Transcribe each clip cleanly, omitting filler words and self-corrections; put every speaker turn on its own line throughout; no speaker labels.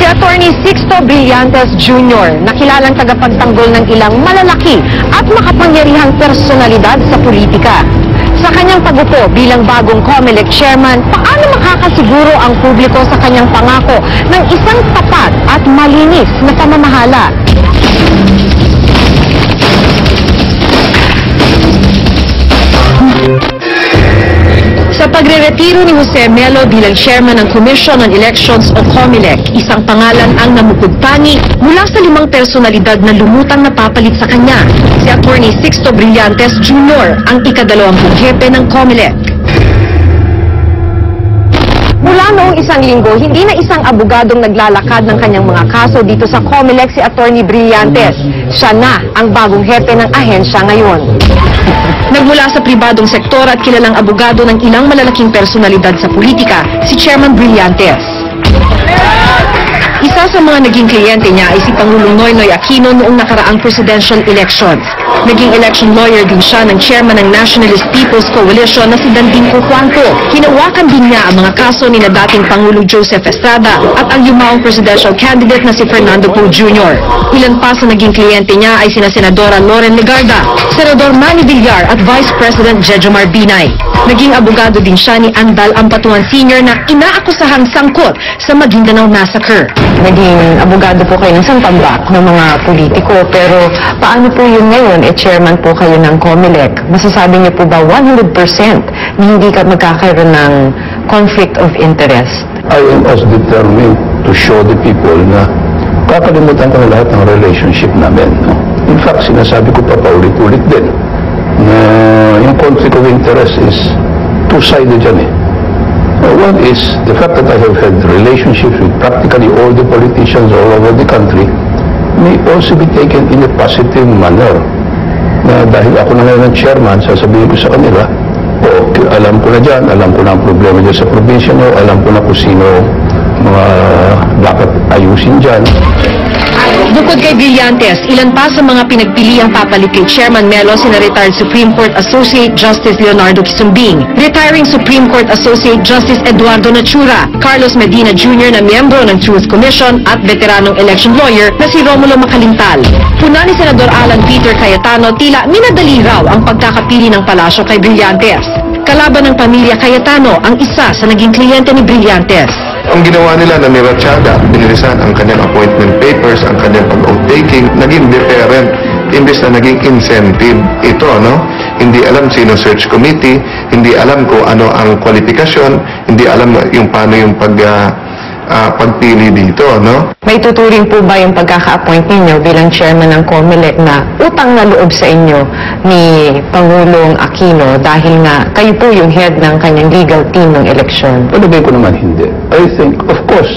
Si Attorney Sixto Brillantes Jr., nakilalang tagapagtanggol ng ilang malalaki at makapangyarihang personalidad sa politika. Sa kanyang pagupo bilang bagong COMELEC chairman, paano makakasiguro ang publiko sa kanyang pangako ng isang tapat at malinis na pamamahala? Sa pagre-retiro ni Jose Melo bilang chairman ng Commission on Elections o COMELEC, isang pangalan ang namupugtani mula sa 5 personalidad na lumutang napapalit sa kanya. Si Attorney Sixto Brillantes Jr. ang ika-20 hepe ng COMELEC. Mula noong isang linggo, hindi na isang abogadong naglalakad ng kanyang mga kaso dito sa COMELEC si Attorney Brillantes. Siya na ang bagong hepe ng ahensya ngayon. Nagmula sa pribadong sektor at kilalang abogado ng ilang malalaking personalidad sa politika, si Chairman Brillantes. Isa sa mga naging kliyente niya ay si Pangulong Noynoy Aquino noong nakaraang presidential elections. Naging election lawyer din siya ng chairman ng Nationalist People's Coalition na si Dandinko Juanco. Hinawakan din niya ang mga kaso ni na dating Pangulong Joseph Estrada at ang yumaong presidential candidate na si Fernando Poe Jr. Ilan pa sa naging kliyente niya ay sina Senadora Loren Legarda, Senador Manny Villar at Vice President Jejomar Binay. Naging abogado din siya ni Andal Ampatuan Sr. na inaakusahang sangkot sa Maguindanao Massacre. Naging abogado po kayo ng sangtambak ng mga politiko, pero paano po yun ngayon? Chairman po kayo ng COMELEC. Masasabi niyo po ba 100% na hindi ka magkakaroon ng conflict of interest?
I am as determined to show the people na kakalimutan ko na lahat ng relationship namin. No? In fact, sinasabi ko pa paulit-ulit din na yung conflict of interest is two-sided yan eh. One is the fact that I have had relationships with practically all the politicians all over the country may also be taken in a positive manner. Na dahil ako na ngayon ng chairman, sasabihin ko sa kanila, alam ko na dyan, alam ko na ang problema dyan sa probinsya nyo, alam ko na kung sino mga dapat ayusin dyan.
Bukod kay Brillantes, ilan pa sa mga pinagpiliang papalit kay Chairman Melo sina retired Supreme Court Associate Justice Leonardo Quisumbing, retiring Supreme Court Associate Justice Eduardo Nachura, Carlos Medina Jr. na miyembro ng Truth Commission at veteranong election lawyer na si Romulo Macalintal. Puna ni Senador Alan Peter Cayetano tila minadali raw ang pagkakapili ng palasyo kay Brillantes. Kalaban ng pamilya Cayetano ang isa sa naging kliyente ni Brillantes.
Ang ginawa nila na ni Ratchada, binilisan ang kanyang appointment papers, ang kanyang pag-oath-taking, naging deterrent, imbes na naging incentive. Ito, no? Hindi alam sino search committee, hindi alam kung ano ang kwalifikasyon, hindi alam yung paano yung pagpili dito, no?
May tuturing po ba yung pagkaka-appoint ninyo bilang chairman ng COMELEC na utang na loob sa inyo ni Pangulong Aquino dahil nga kayo po yung head ng kanyang legal team ng eleksyon?
Palagay ko naman hindi. I think, of course,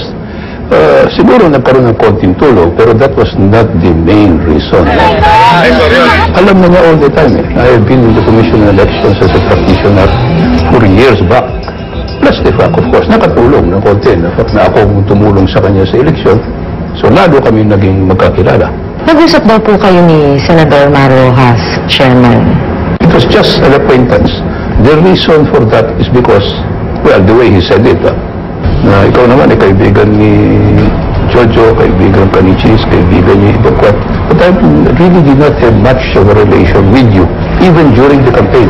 siguro nagkaroon ng konting tulong, pero that was not the main reason. Alam na niya all the time eh. I have been in the Commission on Elections as a practitioner for years back. Plus the fact, of course, nakatulong ng konti. The fact na ako tumulong sa kanya sa eleksyon, so lalo kami naging magkakilala.
Nag-usap daw po kayo ni Senador Mar Rojas, Chairman.
It was just an acquaintance. The reason for that is because, well, the way he said it, na ikaw naman ay kaibigan ni Jojo, kaibigan ka ni Cheese, kaibigan niya ito, but I really did not have much of a relation with you, even during the campaign.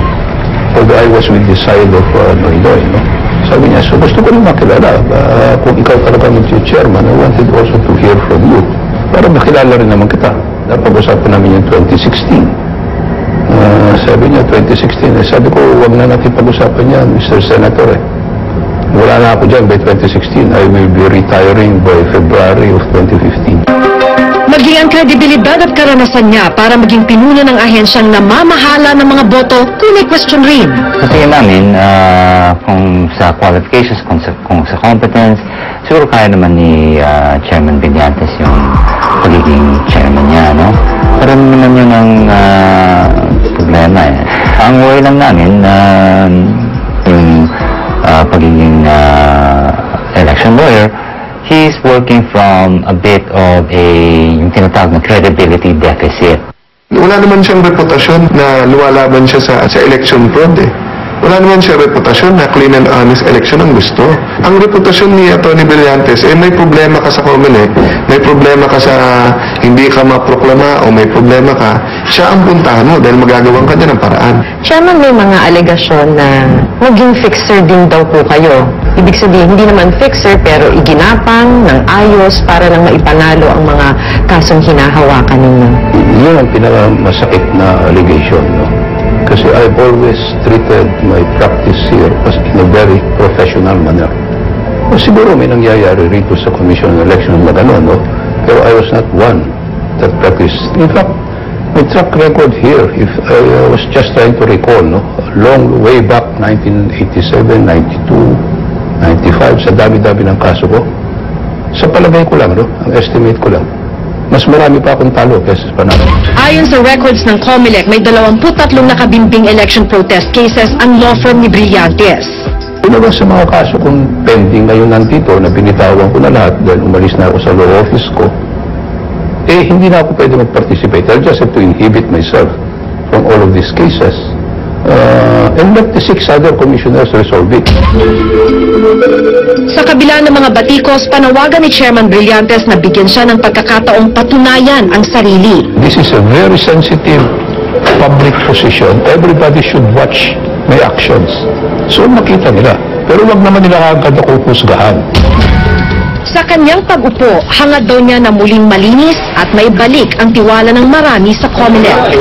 Although I was with the side of Noynoy, no? Sabi niya, so gusto ko rin makilala. Kung ikaw talaga mag-chairman, I wanted also to hear from you. Para makilala rin naman kita. Napag-usapan namin yung 2016. Sabi niya, 2016. Sabi ko, huwag na natin pag-usapan yan, Mr. Senator. Wala na ako dyan by 2016. I will be retiring by February of 2015.
Maging ang kredibilidad at karanasan niya para maging pinuno ng ahensyang namamahala ng mga boto kung may question rin.
Kasi namin, kung sa qualifications, kung sa competence, siguro kaya naman ni Chairman Brillantes yung pagiging chairman niya, no? Pero naman yun ang problema eh. Ang worry lang namin, yung pagiging election lawyer, he's working from a bit of yung tinatawag na credibility deficit.
Wala naman siyang reputasyon na luwalaban siya sa election fraud eh. Wala naman siya reputasyon na clean and honest election ang gusto. Ang reputasyon ni Atty. Brillantes, may problema ka sa COMELEC, may problema ka sa hindi ka maproklama o may problema ka, siya ang puntahan mo dahil magagawan ka niya ng paraan.
Chairman, may mga alegasyon na naging fixer din daw po kayo. Ibig sabihin, hindi naman fixer pero iginapang ng ayos para lang maipanalo ang mga kasong hinahawakan ninyo.
Yun ang pinakamasakit na allegation, no? Kasi I've always treated my practice here as in a very professional manner. O siguro may nangyayari rito sa Commission on Elections na gano'n, no? Pero I was not one that practiced. In fact, my track record here, if I was just trying to recall, no? Long way back, 1987, 92, 95, sa dami-dami ng kaso ko. Sa palagay ko lang, no? Ang estimate ko lang, mas marami pa akong talo kaysa sa panalo.
Ayon sa records ng COMELEC, may 23 nakabimbing election protest cases ang law firm ni Brillantes.
Una sa mga kaso kong pending ngayon nandito na binitawan ko na lahat dahil umalis na ako sa law office ko, hindi na ako pwede mag-participate. I just have to inhibit myself from all of these cases and let the 6 other commissioners resolve it.
Sa kabila ng mga batikos, panawagan ni Chairman Brillantes na bigyan siya ng pagkakataong patunayan ang sarili.
This is a very sensitive public position. Everybody should watch my actions. So makita nila. Pero wag naman nila agad ako husgahan.
Sa kanyang pag-upo, hangad daw niya na muling malinis at maibalik ang tiwala ng marami sa COMELEC.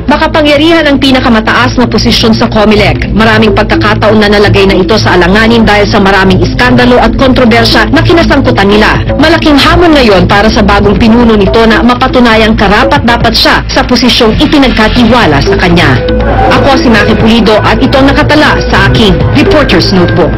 Makapangyarihan ang pinakamataas na posisyon sa COMELEC. Maraming pagkakataon na nalagay na ito sa alanganin dahil sa maraming iskandalo at kontrobersya na kinasangkutan nila. Malaking hamon ngayon para sa bagong pinuno nito na mapatunayang karapat-dapat siya sa posisyong ipinagkatiwala sa kanya. Ako si Maki Pulido at ito ang nakatala sa aking Reporter's Notebook.